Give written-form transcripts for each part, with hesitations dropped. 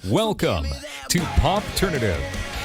Welcome to Popternative,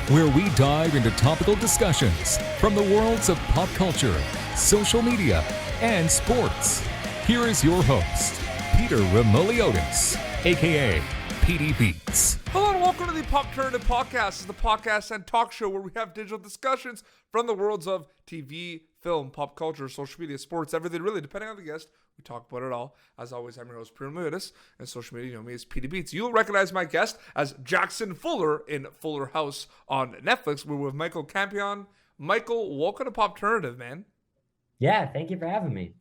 where we dive into topical discussions from the worlds of pop culture, social media, and sports. Here is your host, Peter Remoliotis, aka PD Beats. Hello and welcome to the Popternative Podcast. This is the podcast and talk show where we have digital discussions from the worlds of TV, film, pop culture, social media, sports, everything really, depending on the guest. We talk about it all. As always, I'm your host, Peter Remoliotis, and social media, you know me as PD Beats. You'll recognize my guest as Jackson Fuller in Fuller House on Netflix. We're with Michael Campion. Michael, welcome to Popternative, man. Yeah, thank you for having me.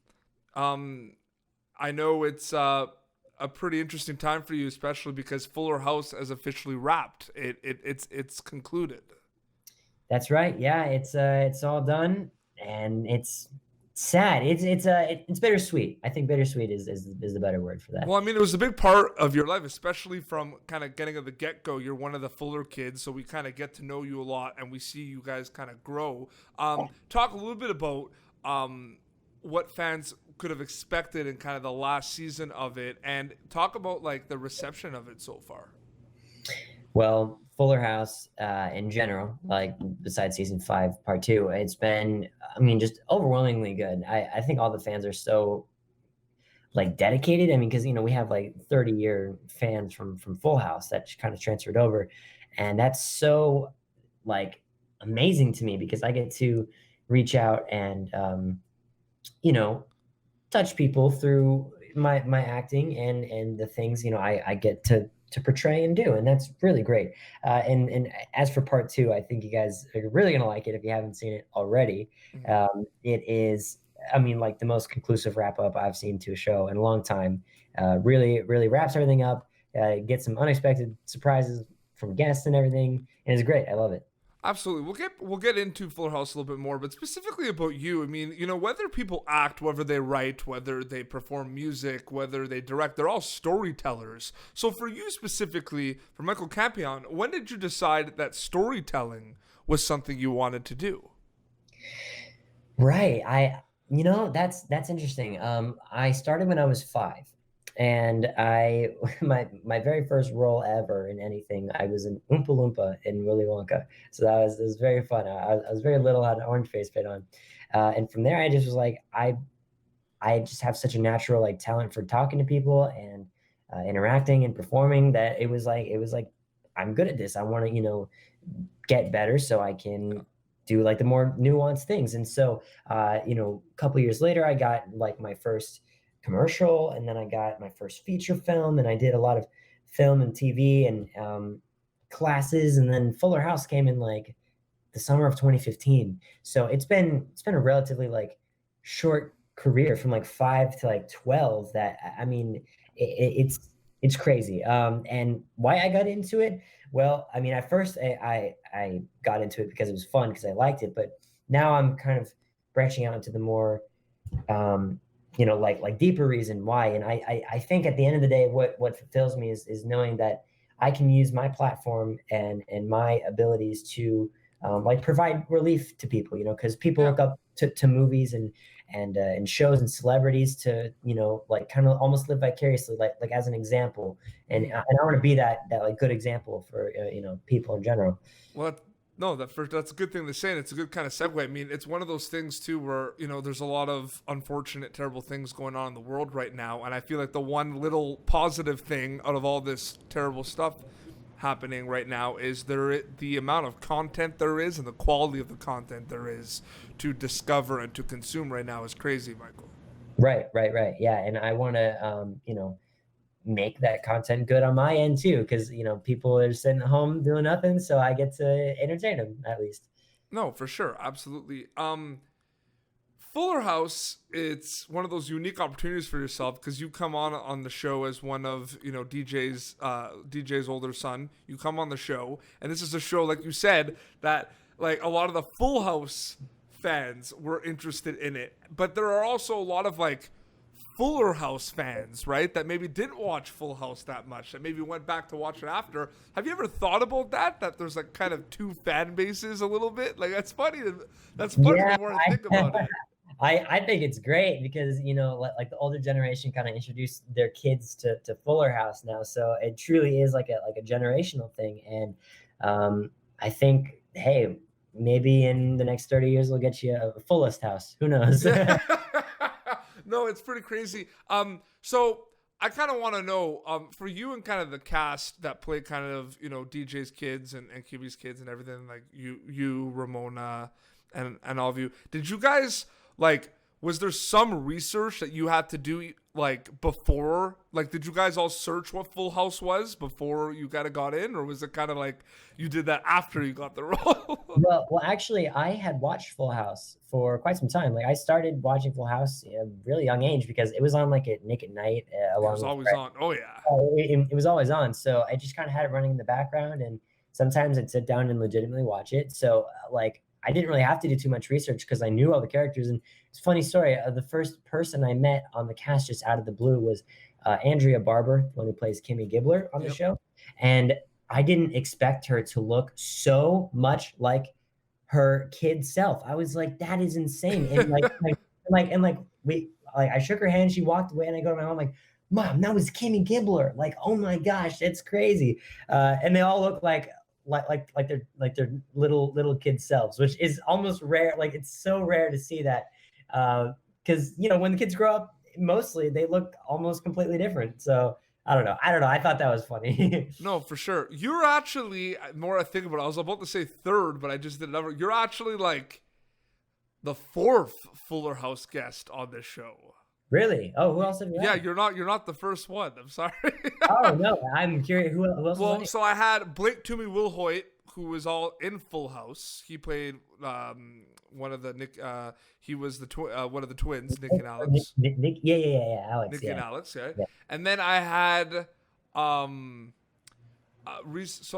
I know it's a pretty interesting time for you, especially because Fuller House has officially wrapped. It's concluded. That's right. Yeah, it's all done, and it's sad. It's bittersweet. I think bittersweet is the better word for that. Well, I mean, it was a big part of your life, especially from kind of getting at the get-go. You're one of the Fuller kids, so we kind of get to know you a lot, and we see you guys kind of grow. Talk a little bit about what fans could have expected in kind of the last season of it, and talk about like the reception of it so far. Well, Fuller House in general, like besides season 5, part 2, it's been, I mean, just overwhelmingly good. I think all the fans are so like dedicated. I mean, because, you know, we have like 30-year fans from Full House that kind of transferred over. And that's so like amazing to me because I get to reach out and, you know, touch people through my acting and the things, you know, I get to portray and do, and that's really great. And as for part 2, I think you guys are really gonna like it if you haven't seen it already. It is, I mean, like the most conclusive wrap up I've seen to a show in a long time. Really wraps everything up. Gets some unexpected surprises from guests and everything, and it's great. I love it. Absolutely. We'll get into Fuller House a little bit more, but specifically about you. I mean, you know, whether people act, whether they write, whether they perform music, whether they direct, they're all storytellers. So for you specifically, for Michael Campion, when did you decide that storytelling was something you wanted to do? Right. You know, that's interesting. I started when I was 5. And my very first role ever in anything, I was an Oompa Loompa in Willy Wonka. So it was very fun. I was very little, had an orange face paint on. And from there, I just was like, I just have such a natural like talent for talking to people and interacting and performing that it was like, I'm good at this. I want to, you know, get better so I can do like the more nuanced things. And so, you know, a couple years later, I got like my first commercial, and then I got my first feature film, and I did a lot of film and TV and classes, and then Fuller House came in like the summer of 2015. So it's been a relatively like short career from like 5 to like 12. That, I mean, it's crazy. And why I got into it? Well, I mean, at first I got into it because it was fun, because I liked it, but now I'm kind of branching out into the more you know, like deeper reason why. And I think at the end of the day, what fulfills me is knowing that I can use my platform and my abilities to like provide relief to people, you know, because people look up to movies and shows and celebrities to, you know, like kind of almost live vicariously, like as an example. And I want to be that like good example for, you know, people in general. Well, no, that's a good thing to say, and it's a good kind of segue. I mean, it's one of those things, too, where, you know, there's a lot of unfortunate, terrible things going on in the world right now, and I feel like the one little positive thing out of all this terrible stuff happening right now is the amount of content there is and the quality of the content there is to discover and to consume right now is crazy, Michael. Right. Yeah, and I want to, you know, make that content good on my end too, because, you know, people are sitting at home doing nothing, so I get to entertain them at least. No, for sure, absolutely. Fuller House, it's one of those unique opportunities for yourself because you come on the show as one of, you know, DJ's older son. You come on the show, and this is a show, like you said, that like a lot of the Full House fans were interested in it, but there are also a lot of like Fuller House fans, right, that maybe didn't watch Full House that much, that maybe went back to watch it after. Have you ever thought about that there's like kind of two fan bases a little bit? Like, that's funny. That's funny the more I think about it. I think it's great because, like the older generation kind of introduced their kids to Fuller House now. So it truly is like a generational thing. And I think, hey, maybe in the next 30 years, we'll get you a Fullest House. Who knows? Yeah. No, it's pretty crazy. So I kind of want to know, for you and kind of the cast that play kind of, DJ's kids and QB's kids and everything, like you, Ramona, and all of you, did you guys, like, was there some research that you had to do, like, before? Like, did you guys all search what Full House was before you kind of got in? Or was it kind of like you did that after you got the role? Well, actually, I had watched Full House for quite some time. Like, I started watching Full House at a really young age because it was on, like, at Nick at Night. It was always on. Oh, yeah. It was always on. So I just kind of had it running in the background. And sometimes I'd sit down and legitimately watch it. So, like, I didn't really have to do too much research because I knew all the characters. And it's a funny story. The first person I met on the cast just out of the blue was Andrea Barber, the one who plays Kimmy Gibbler on the show. And I didn't expect her to look so much like her kid self. I was like, that is insane. And I shook her hand, she walked away, and I go to my mom like, Mom, that was Kimmy Gibbler. Like, oh my gosh, that's crazy. And they all look like they're little kid selves, which is almost rare. Like, it's so rare to see that. Because when the kids grow up, mostly they look almost completely different. So I don't know. I thought that was funny. No, for sure. You're actually, more I think about it, I was about to say third, but I just did another. You're actually like the fourth Fuller House guest on this show. Really? Oh, who else have you had? Yeah, you're not the first one. I'm sorry. Oh no, I'm curious. Who else? Well, so I had Blake Toomey Wilhoit, who was all in Full House. He played one of the Nick. He was the one of the twins, Nick and Alex. Nick, yeah, Alex. Nick and Alex, yeah. And then I had so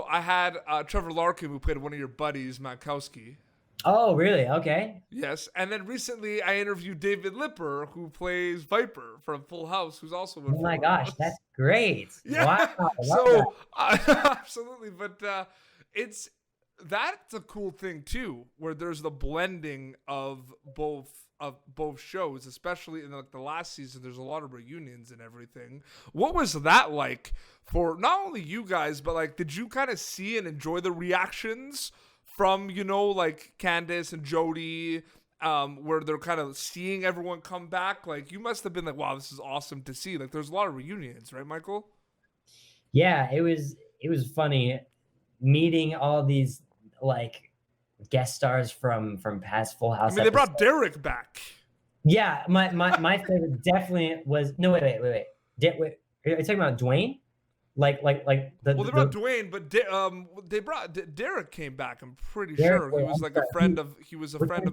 I had Trevor Larkin, who played one of your buddies, Mankowski. Oh, really? Okay. Yes, and then recently I interviewed David Lipper, who plays Viper from Full House, who's also in Oh my Full gosh, House. that's great! Yeah. Wow. So absolutely, but that's a cool thing too, where there's the blending of both shows, especially in like the last season. There's a lot of reunions and everything. What was that like for not only you guys, but like, did you kind of see and enjoy the reactions from, like Candace and Jody, where they're kind of seeing everyone come back? Like, you must have been like, wow, this is awesome to see. Like, there's a lot of reunions, right, Michael? Yeah, it was funny meeting all these like guest stars from past Full House. I mean, they brought Derek back. Yeah, my favorite definitely was wait. Are you talking about Dwayne? Like the Well, they brought Dwayne, but they brought Derek came back. I'm pretty sure he was like a friend of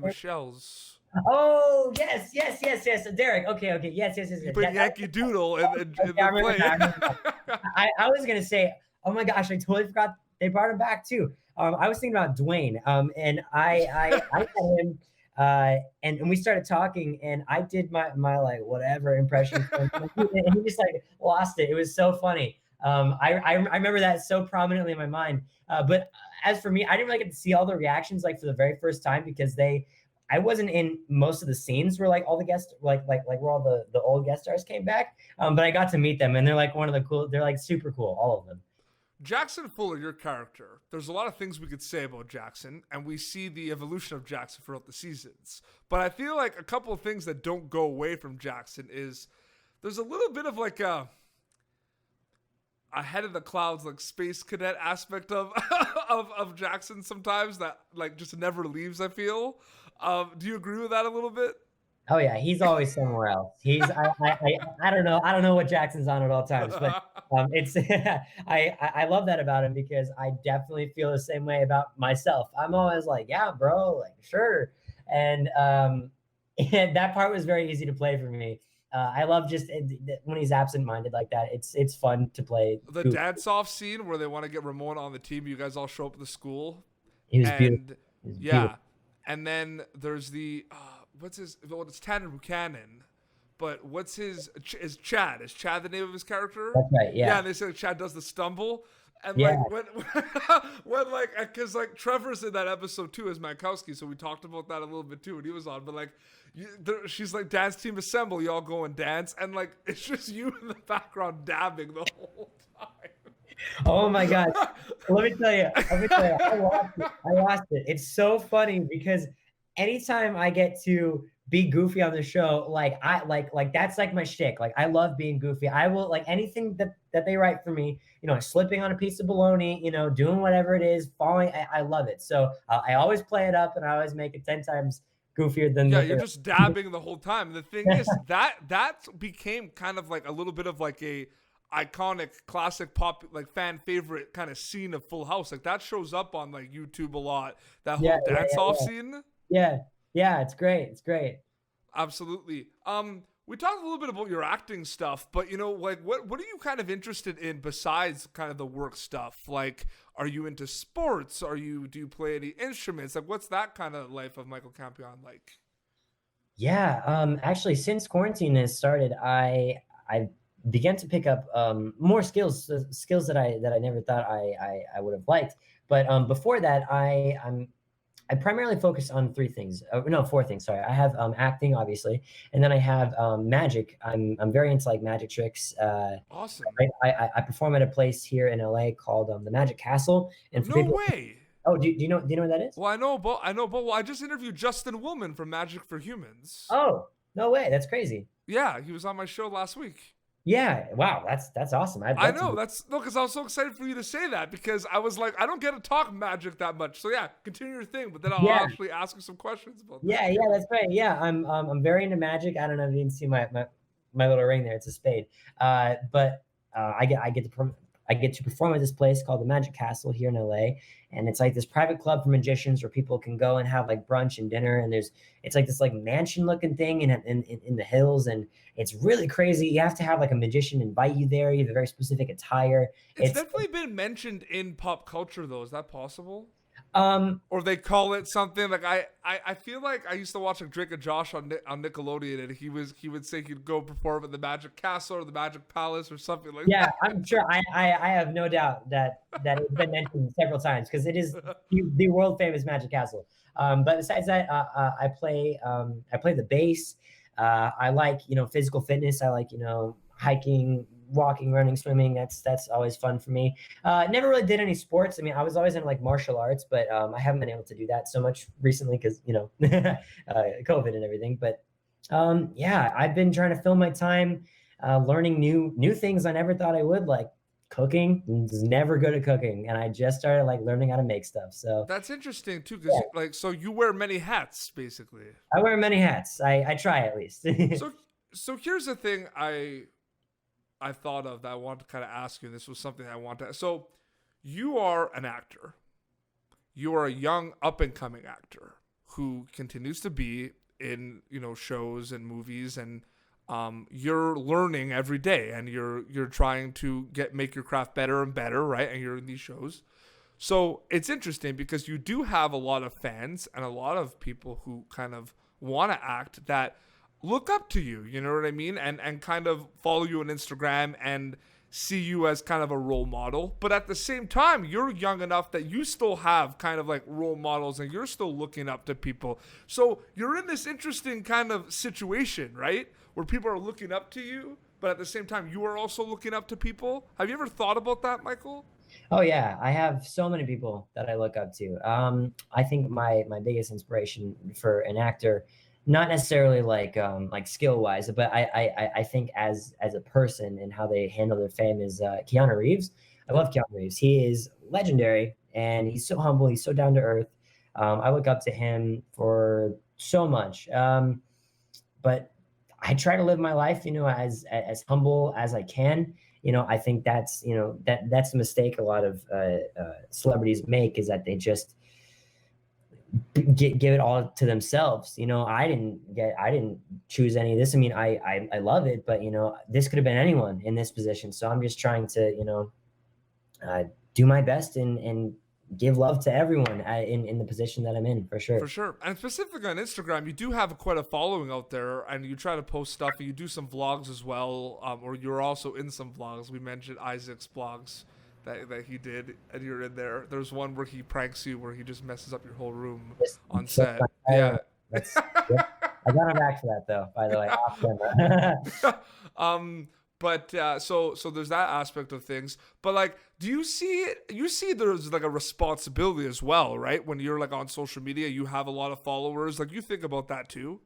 Michelle's. Oh yes, Derek. Okay, yes. He played Yankee Doodle and I was gonna say, oh my gosh, I totally forgot they brought him back too. I was thinking about Dwayne, and I met him, and we started talking, and I did my like whatever impression, and he just like lost it. It was so funny. I remember that so prominently in my mind. But as for me, I didn't really get to see all the reactions like for the very first time because I wasn't in most of the scenes where like all the guests like where all the old guest stars came back. But I got to meet them, and they're like they're like super cool, all of them. Jackson Fuller, your character, there's a lot of things we could say about Jackson, and we see the evolution of Jackson throughout the seasons. But I feel like a couple of things that don't go away from Jackson is there's a little bit of like a head of the clouds, like space cadet aspect of of Jackson sometimes that like just never leaves, I feel. Do you agree with that a little bit? Oh yeah, he's always somewhere else. I don't know what Jackson's on at all times, but it's I love that about him because I definitely feel the same way about myself. I'm always like, yeah, bro, like sure, and that part was very easy to play for me. I love just when he's absent-minded like that. It's fun to play. The dance-off scene where they want to get Ramona on the team. You guys all show up at the school. He was beautiful. Yeah, and then there's the. What's his? Well, it's Tanner Buchanan, but what's his? Is Chad? Is Chad the name of his character? That's right. Yeah. Yeah. They say Chad does the stumble, And Yeah. like when like, because like Trevor's in that episode too as Mankowski, so we talked about that a little bit too when he was on. But like, she's like, dance team assemble, y'all go and dance, and like it's just you in the background dabbing the whole time. Oh my God. Let me tell you, I lost it. It's so funny because anytime I get to be goofy on the show, like I like that's like my shtick. Like I love being goofy. I will like anything that they write for me, slipping on a piece of bologna, doing whatever it is, falling. I love it. So I always play it up and I always make it 10 times goofier than Yeah, what you're they're. just dabbing the whole time. The thing is that became kind of like a little bit of like a iconic classic pop like fan favorite kind of scene of Full House. Like that shows up on like YouTube a lot. That whole dance off scene. Yeah, it's great. It's great. Absolutely. We talked a little bit about your acting stuff, but like what are you kind of interested in besides kind of the work stuff? Like, are you into sports? Do you play any instruments? Like, what's that kind of life of Michael Campion like? Yeah, actually, since quarantine has started, I began to pick up more skills that I never thought I would have liked. But before that, I primarily focus on four things. Sorry, I have acting, obviously, and then I have magic. I'm very into like magic tricks. Awesome. I perform at a place here in LA called the Magic Castle. And for No way. Oh, do you know what that is? Well, I know, but well, I just interviewed Justin Woolman from Magic for Humans. Oh, no way, that's crazy. Yeah, he was on my show last week. Yeah, wow, that's awesome. I know because I was so excited for you to say that because I was like, I don't get to talk magic that much. So yeah, continue your thing, but then I'll actually ask you some questions about that. Yeah, that's right. Yeah, I'm very into magic. I don't know if you can see my little ring there. It's a spade. But I get to perform at this place called the Magic Castle here in LA, and it's like this private club for magicians where people can go and have like brunch and dinner. And it's like this like mansion looking thing in the hills, and it's really crazy. You have to have like a magician invite you there. You have a very specific attire. It's definitely been mentioned in pop culture though. Is that possible? Or they call it something like I feel like I used to watch like Drake and Josh on Nickelodeon, and he would say he'd go perform at the Magic Castle or the Magic Palace or something like that. Yeah, I'm sure. I have no doubt that it's been mentioned several times because it is the world famous Magic Castle. But besides that, I play the bass. I like physical fitness. I like hiking, walking, running, swimming. That's always fun for me. Never really did any sports. I mean, I was always in like martial arts, but I haven't been able to do that so much recently because COVID and everything. But yeah, I've been trying to fill my time learning new things I never thought I would, like cooking. Was never good at cooking, and I just started like learning how to make stuff. So that's interesting too, because like so you wear many hats basically. I wear many hats. I try at least. So here's the thing I thought of that I wanted to kind of ask you. This was something I want to. So you are an actor. You are a young up and coming actor who continues to be in shows and movies, and you're learning every day, and you're trying to make your craft better and better, right? And you're in these shows. So it's interesting because you do have a lot of fans and a lot of people who kind of want to act that look up to you, you know what I mean? And kind of follow you on Instagram and see you as kind of a role model. But at the same time, you're young enough that you still have kind of like role models and you're still looking up to people. So you're in this interesting kind of situation, right? Where people are looking up to you, but at the same time, you are also looking up to people. Have you ever thought about that, Michael? Oh yeah, I have so many people that I look up to. I think my biggest inspiration for an actor, not necessarily like skill wise, but I think as a person and how they handle their fame is Keanu Reeves. I love Keanu Reeves. He is legendary and he's so humble. He's so down to earth. I look up to him for so much. But I try to live my life, as humble as I can. I think that's the mistake a lot of celebrities make, is that they just give it all to themselves. I didn't choose any of this. I mean, I love it, but this could have been anyone in this position. So I'm just trying to do my best and give love to everyone in the position that I'm in, for sure. For sure. And specifically on Instagram, you do have quite a following out there, and you try to post stuff, and you do some vlogs as well, or you're also in some vlogs. We mentioned Isaac's vlogs. that he did, and you're in there. There's one where he pranks you, where he just messes up your whole room Just on so set. fun. Yeah. That's yep. I got him back for that though, by the way, off camera. So there's that aspect of things. But like, do you see there's like a responsibility as well, right? When you're like on social media, you have a lot of followers. Like, you think about that too.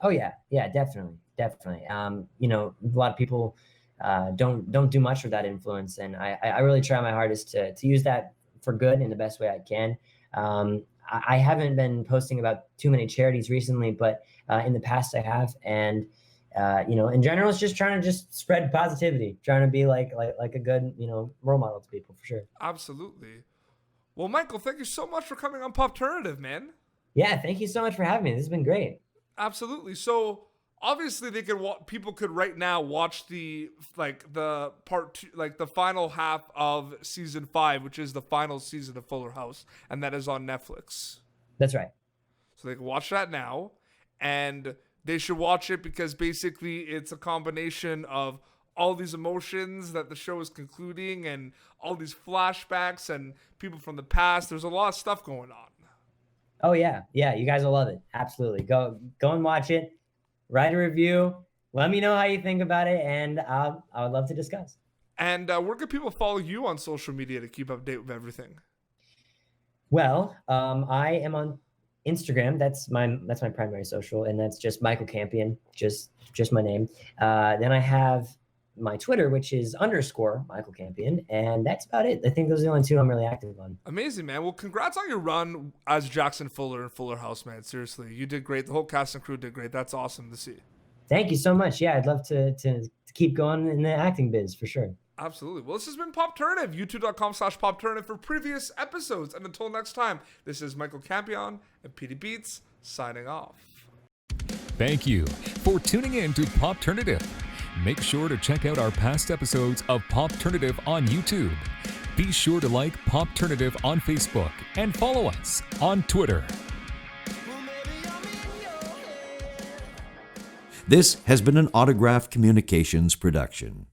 Oh yeah, definitely. You know, a lot of people don't do much with that influence, and I really try my hardest to use that for good in the best way I can. I haven't been posting about too many charities recently, but in the past I have, and you know, in general, it's just trying to just spread positivity, trying to be like a good, you know, role model to people for sure. Absolutely. Well, Michael, thank you so much for coming on Popternative, man. Yeah, thank you so much for having me. This has been great. Absolutely. So obviously they could people could right now watch the part two, like the final half of season 5, which is the final season of Fuller House, and that is on Netflix. That's right. So they can watch that now, and they should watch it because basically it's a combination of all these emotions that the show is concluding, and all these flashbacks and people from the past. There's a lot of stuff going on. Oh yeah, you guys will love it. Absolutely. Go and watch it. Write a review. Let me know how you think about it, and I would love to discuss. And where can people follow you on social media to keep up to date with everything? Well, I am on Instagram. That's my primary social, and that's just Michael Campion, just my name. Then I have my Twitter, which is _ Michael Campion, and that's about it. I think those are the only two I'm really active on. Amazing, man. Well, congrats on your run as Jackson Fuller in Fuller House, man. Seriously, you did great. The whole cast and crew did great. That's awesome to see. Thank you so much. Yeah, I'd love to keep going in the acting biz for sure. Absolutely. Well, this has been Popternative, youtube.com/Popternative for previous episodes. And until next time, this is Michael Campion and PD Beats signing off. Thank you for tuning in to Popternative. Make sure to check out our past episodes of Popternative on YouTube. Be sure to like Popternative on Facebook and follow us on Twitter. This has been an Autograph Communications production.